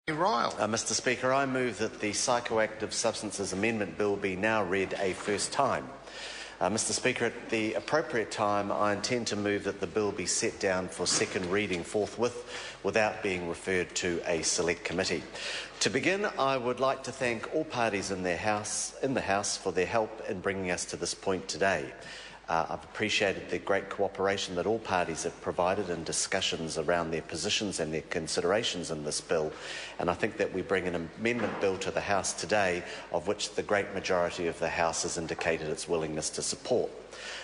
Ryle. Mr Speaker, I move that the Psychoactive Substances Amendment Bill be now read a first time. Mr Speaker, at the appropriate time, I intend to move that the bill be set down for second reading forthwith without being referred to a select committee. To begin, I would like to thank all parties in the House for their help in bringing us to this point today. I've appreciated the great cooperation that all parties have provided in discussions around their positions and their considerations in this bill, and I think that we bring an amendment bill to the House today of which the great majority of the House has indicated its willingness to support.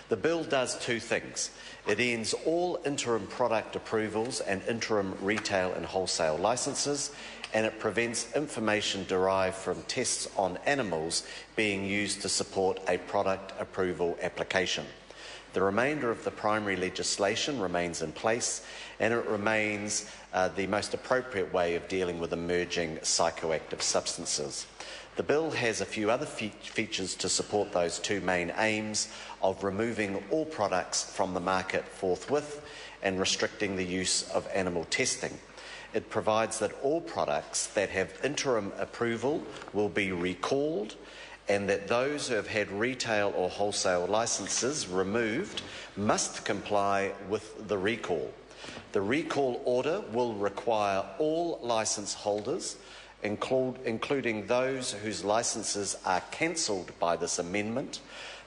The bill does two things. It ends all interim product approvals and interim retail and wholesale licences, and it prevents information derived from tests on animals being used to support a product approval application. The remainder of the primary legislation remains in place, and it remains the most appropriate way of dealing with emerging psychoactive substances. The bill has a few other features to support those two main aims of removing all products from the market forthwith and restricting the use of animal testing. It provides that all products that have interim approval will be recalled, and that those who have had retail or wholesale licences removed must comply with the recall. The recall order will require all licence holders, including those whose licences are cancelled by this amendment,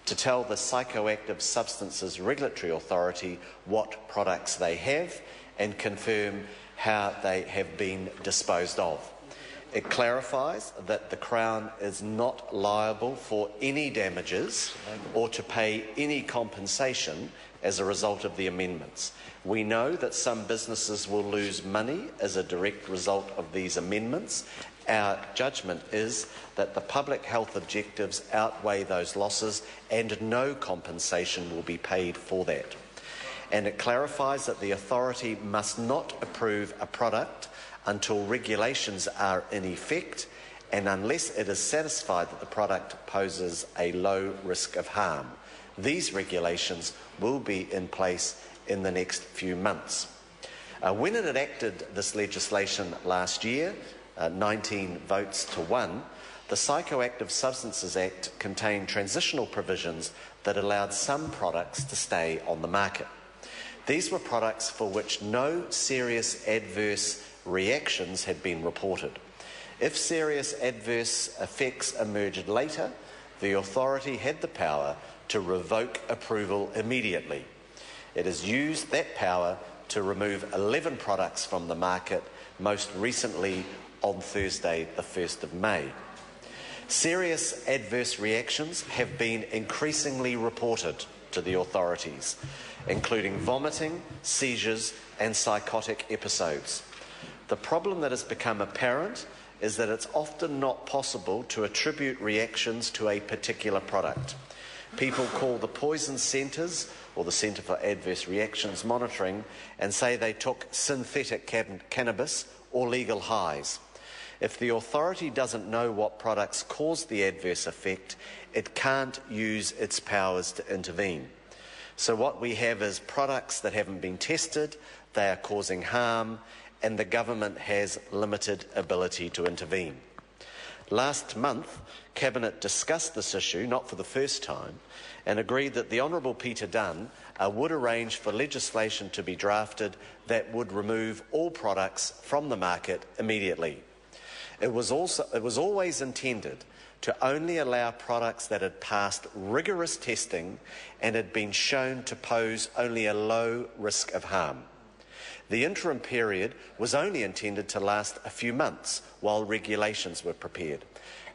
to tell the Psychoactive Substances Regulatory Authority what products they have and confirm how they have been disposed of. It clarifies that the Crown is not liable for any damages or to pay any compensation as a result of the amendments. We know that some businesses will lose money as a direct result of these amendments. Our judgment is that the public health objectives outweigh those losses and no compensation will be paid for that. And it clarifies that the authority must not approve a product until regulations are in effect and unless it is satisfied that the product poses a low risk of harm. These regulations will be in place in the next few months. When it enacted this legislation last year, 19 votes to 1, the Psychoactive Substances Act contained transitional provisions that allowed some products to stay on the market. These were products for which no serious adverse reactions had been reported. If serious adverse effects emerged later, the authority had the power to revoke approval immediately. It has used that power to remove 11 products from the market, most recently on Thursday, the 1st of May. Serious adverse reactions have been increasingly reported to the authorities, including vomiting, seizures and psychotic episodes. The problem that has become apparent is that it's often not possible to attribute reactions to a particular product. People call the poison centres or the Centre for Adverse Reactions Monitoring and say they took synthetic cannabis or legal highs. If the authority doesn't know what products cause the adverse effect, it can't use its powers to intervene. So what we have is products that haven't been tested, they are causing harm, and the government has limited ability to intervene. Last month, Cabinet discussed this issue, not for the first time, and agreed that the Honourable Peter Dunn would arrange for legislation to be drafted that would remove all products from the market immediately. It was always intended to only allow products that had passed rigorous testing and had been shown to pose only a low risk of harm. The interim period was only intended to last a few months while regulations were prepared.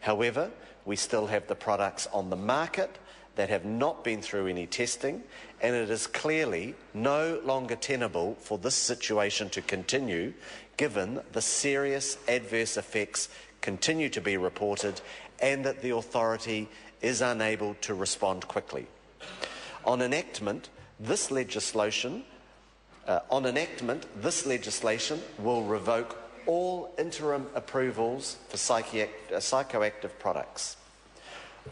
However, we still have the products on the market that have not been through any testing, and it is clearly no longer tenable for this situation to continue, given the serious adverse effects continue to be reported and that the authority is unable to respond quickly. On enactment, this legislation will revoke all interim approvals for psychoactive products.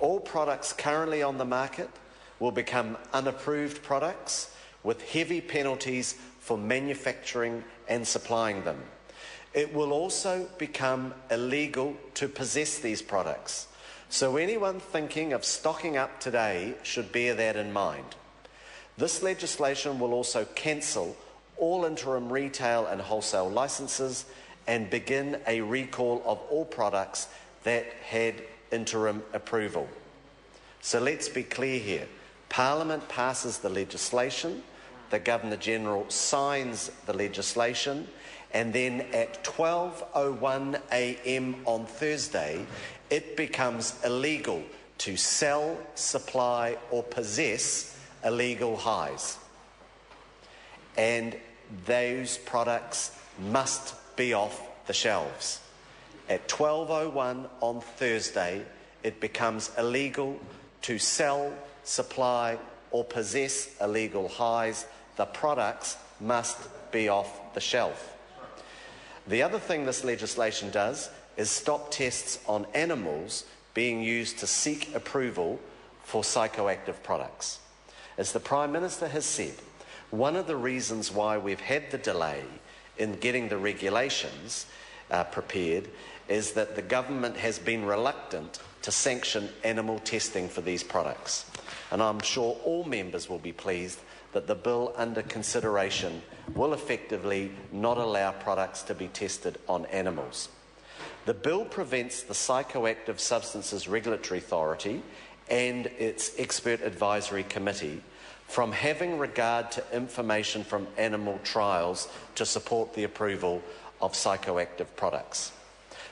All products currently on the market will become unapproved products with heavy penalties for manufacturing and supplying them. It will also become illegal to possess these products. So anyone thinking of stocking up today should bear that in mind. This legislation will also cancel all interim retail and wholesale licences and begin a recall of all products that had interim approval. So let's be clear here. Parliament passes the legislation, the Governor-General signs the legislation, and then at 12:01 a.m. on Thursday, it becomes illegal to sell, supply or possess illegal highs. And those products must be off the shelves. At 12:01 on Thursday, it becomes illegal to sell, supply or possess illegal highs. The products must be off the shelf. The other thing this legislation does is stop tests on animals being used to seek approval for psychoactive products. As the Prime Minister has said, one of the reasons why we've had the delay in getting the regulations prepared is that the government has been reluctant to sanction animal testing for these products. And I'm sure all members will be pleased that the bill under consideration will effectively not allow products to be tested on animals. The bill prevents the Psychoactive Substances Regulatory Authority and its Expert Advisory Committee from having regard to information from animal trials to support the approval of psychoactive products.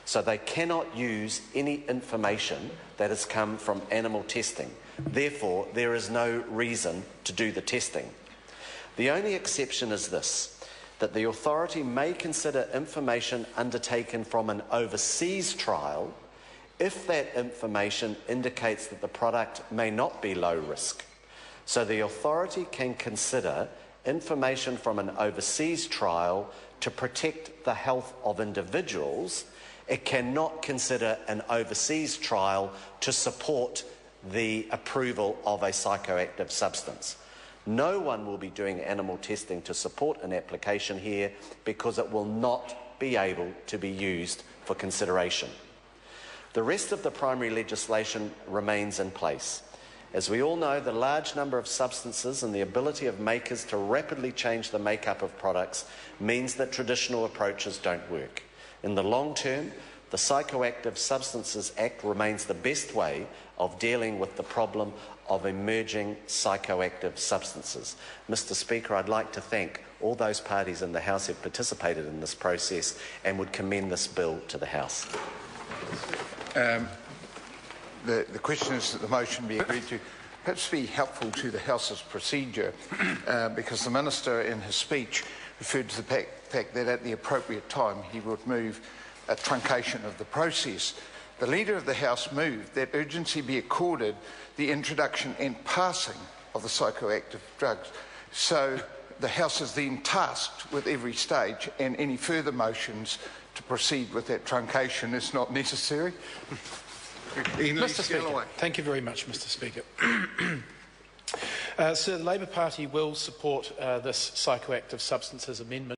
So they cannot use any information that has come from animal testing. Therefore, there is no reason to do the testing. The only exception is this, that the authority may consider information undertaken from an overseas trial if that information indicates that the product may not be low risk. So the authority can consider information from an overseas trial to protect the health of individuals. It cannot consider an overseas trial to support the approval of a psychoactive substance. No one will be doing animal testing to support an application here because it will not be able to be used for consideration. The rest of the primary legislation remains in place. As we all know, the large number of substances and the ability of makers to rapidly change the makeup of products means that traditional approaches don't work. In the long term, the Psychoactive Substances Act remains the best way of dealing with the problem of emerging psychoactive substances. Mr. Speaker, I'd like to thank all those parties in the House who participated in this process and would commend this bill to the House. The question is that the motion be agreed to. Perhaps be helpful to the House's procedure because the Minister in his speech referred to the fact that at the appropriate time he would move a truncation of the process. The Leader of the House moved that urgency be accorded the introduction and passing of the psychoactive drugs. So the House is then tasked with every stage, and any further motions to proceed with that truncation is not necessary. Mr. Speaker, thank you very much, Mr. Speaker. Sir, the Labour Party will support this Psychoactive Substances Amendment.